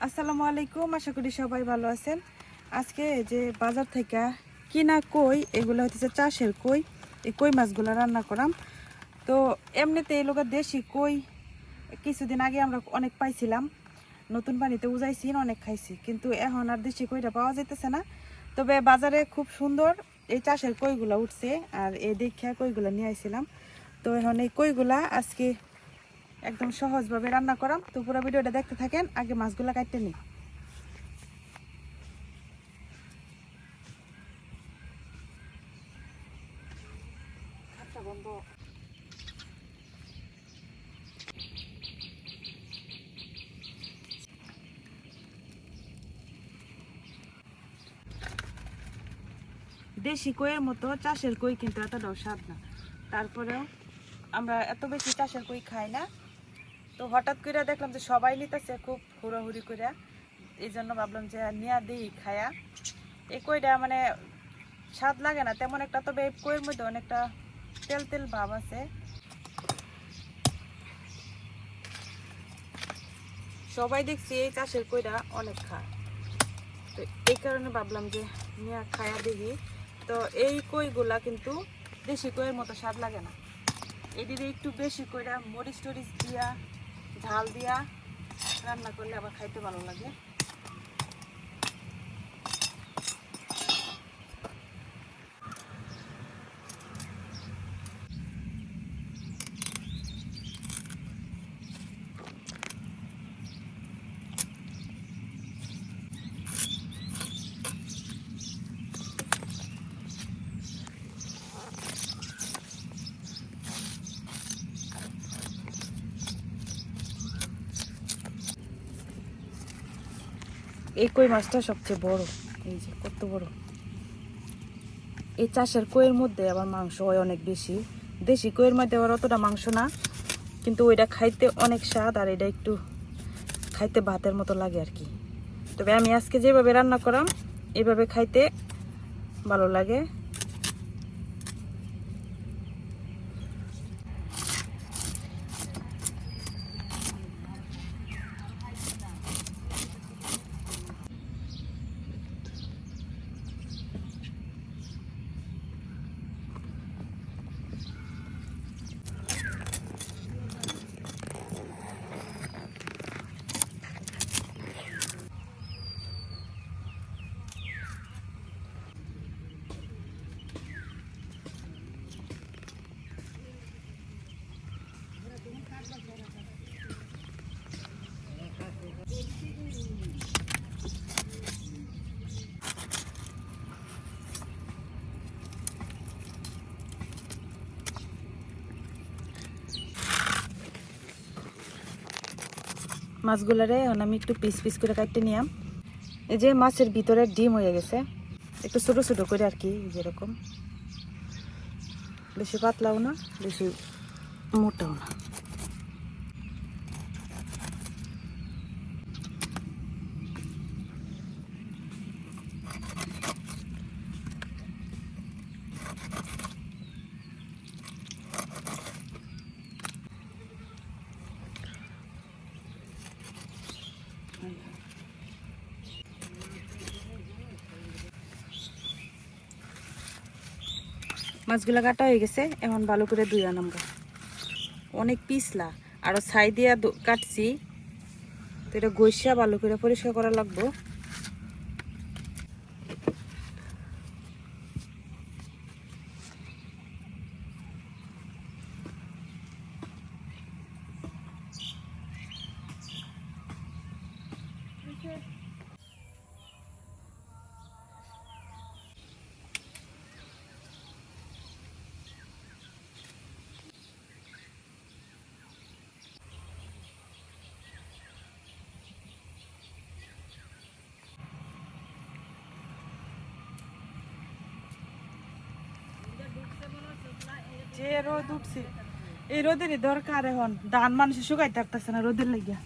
আসসালামু আলাইকুম, আশা করি সবাই ভালো আছেন। আজকে যে বাজার থেকে কিনা কই, এগুলো হচ্ছে চাষের কই। এই কই মাছগুলো রান্না করাম। তো এমনিতে এই লোকের দেশি কই কিছুদিন আগে আমরা অনেক পাইছিলাম, নতুন পানিতে উজাইছি, অনেক খাইছি, কিন্তু এখন আর দেশি কইটা পাওয়া যাইতেছে না। তবে বাজারে খুব সুন্দর এই চাষের কইগুলো উঠছে, আর এই দেখে কইগুলো নিয়ে আইছিলাম। তো এখন এই কইগুলা আজকে একদম সহজভাবে রান্না করাম। তো পুরো ভিডিওটা দেখতে থাকেন। আগে মাছগুলা কাটতে নিই। দেশি কইয়ের মতো চাষের কই কিন্তু এতটাও স্বাদ না। তারপরেও আমরা এত বেশি চাষের কই খাই না। তো হঠাৎ করে দেখলাম যে সবাই নিতেছে খুব হুড়োহুড়ি করে, এই জন্য ভাবলাম যে নিয়ে দিই খায়া। এই কইটা মানে স্বাদ লাগে না তেমন একটা, তবে এই কইয়ের মধ্যে অনেকটা তেল তেল ভাব আছে। সবাই দেখছি এই চাষের কইটা অনেক খায়, তো এই কারণে ভাবলাম যে নিয়ে খায়া দেখি। তো এই কইগুলা কিন্তু দেশি কইয়ের মতো স্বাদ লাগে না। এদিকে একটু বেশি কইরা মরিচ টরিচ দিয়া, ঝাল দিয়া রান্না করলে আবার খাইতে ভালো লাগে। এই কই মাছটা সবচেয়ে বড়, এই যে কত বড়। এই চাষের কইয়ের মধ্যে আবার মাংস হয় অনেক বেশি। দেশি কইয়ের মধ্যে আবার অতটা মাংস না, কিন্তু ওইটা খাইতে অনেক স্বাদ, আর এটা একটু খাইতে ভাতের মতো লাগে আর কি। তবে আমি আজকে যেভাবে রান্না করাম এইভাবে খাইতে ভালো লাগে। মাছগুলারে এখন আমি একটু পিস পিস করে কাটতে নিলাম। এই যে মাছের ভিতরে ডিম হয়ে গেছে, একটু ছোট ছোট করে আর কি, যেরকম, বেশি পাতলাও না বেশি মোটাও না। মাছগুলা কাটা হয়ে গেছে, এখন ভালো করে ধুইয়া নামবো। অনেক পিছলা, আরো ছাই দিয়া কাটছি, তো এটা ঘষিয়া ভালো করে পরিষ্কার করা লাগবো। যে রোদ উঠছে, এই রোদেরই দরকার। এখন ধান মানুষ শুকাই থাকতেছে না রোদের লাগিয়া।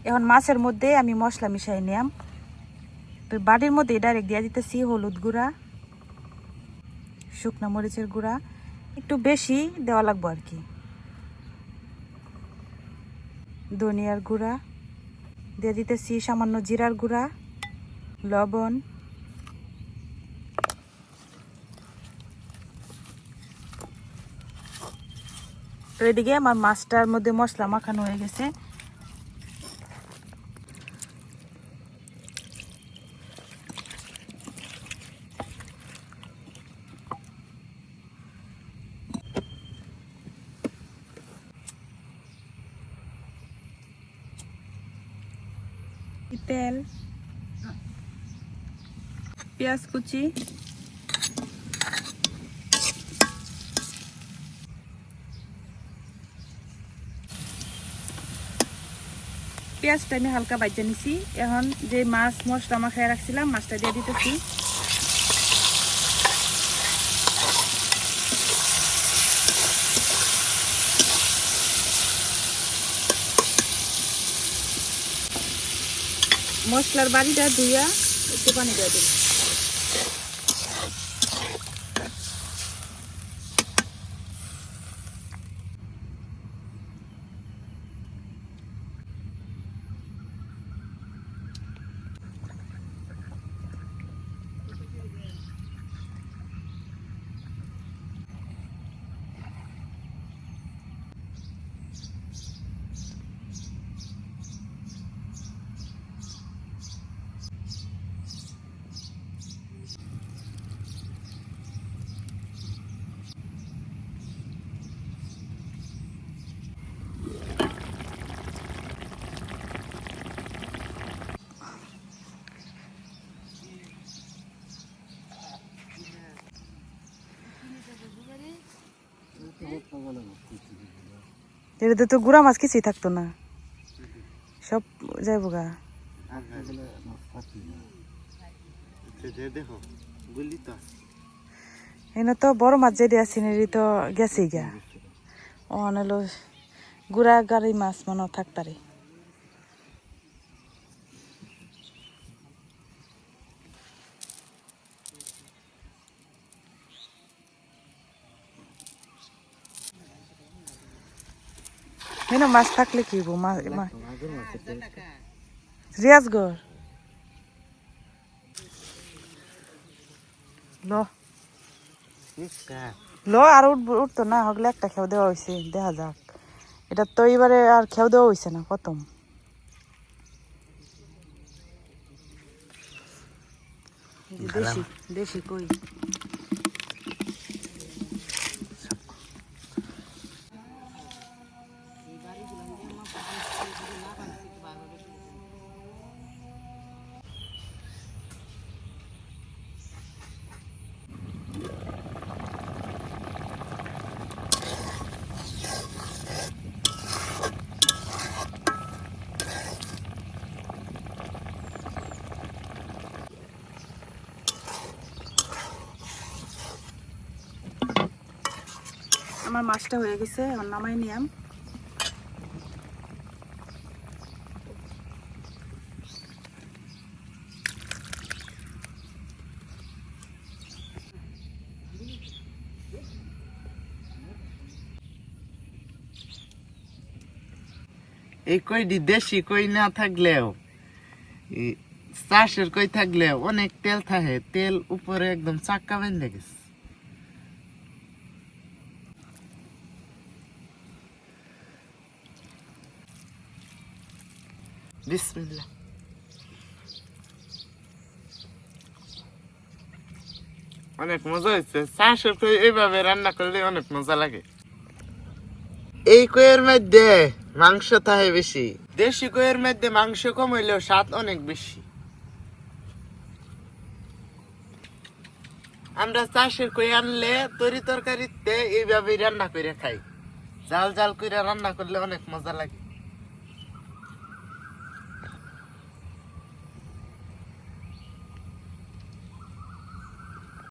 এখন মাছের মধ্যে আমি মশলা মিশাই নিলাম। তো বাটির মধ্যে ডাইরেক্ট দিয়ে দিতেছি হলুদ গুঁড়া, শুকনো মরিচের গুঁড়া, একটু বেশি দেওয়া লাগবে আর কি, ধনিয়ার গুঁড়া দিয়ে দিতেছি, সামান্য জিরার গুঁড়া, লবণ, তো এদিকে আমার মাছটার মধ্যে মশলা মাখানো হয়ে গেছে। তেল, পেঁয়াজ কুচি, পেঁয়াজটা আমি হালকা ভাজা নিছি। এখন যে মাছ মশলা মাখায় রাখছিলাম মাছটা দিয়ে দিতেছি। মশলার বাড়িটা ধুইয়া একটু পানি দিয়ে দিন। এটাতে তো গুড়া মাছ কিছুই থাকতো না, সব যাইব গা। এনে তো বড় মাছ যেটি আছে এটি তো গেছেই গা। ও আনলো গুড়া গাড়ি মাছ মনে থাকতারে। মেনো মাছ থাকলে কি রিয়াজগড় ল ল আর উঠতো না হগলে একটা খেউ দেওয়া হয়েছে, দেখা যাক। এটা তো এবারে আর খেউ দেওয়া হয়েছে না, প্রথম। দেশি দেশি কই আমার মাছটা হয়ে গেছে, এখন নামাই নিয়াম। এই কইটি দেশি কই না থাকলেও চাষের কই থাকলেও অনেক তেল থাকে, তেল উপরে একদম চাক্কা বেঁধে গেছে। বিসমিল্লাহ। অনেক মজা হয়েছে, চাষের কই এইভাবে রান্না করলে অনেক মজা লাগে। এই কইয়ের মধ্যে মাংস থাকে বেশি, দেশি কইয়ের মধ্যে মাংস কম হইলেও স্বাদ অনেক বেশি। আমরা চাষের কই আনলে তরি তরকারিতে এইভাবে রান্না করে খাই, জাল জাল করে রান্না করলে অনেক মজা লাগে।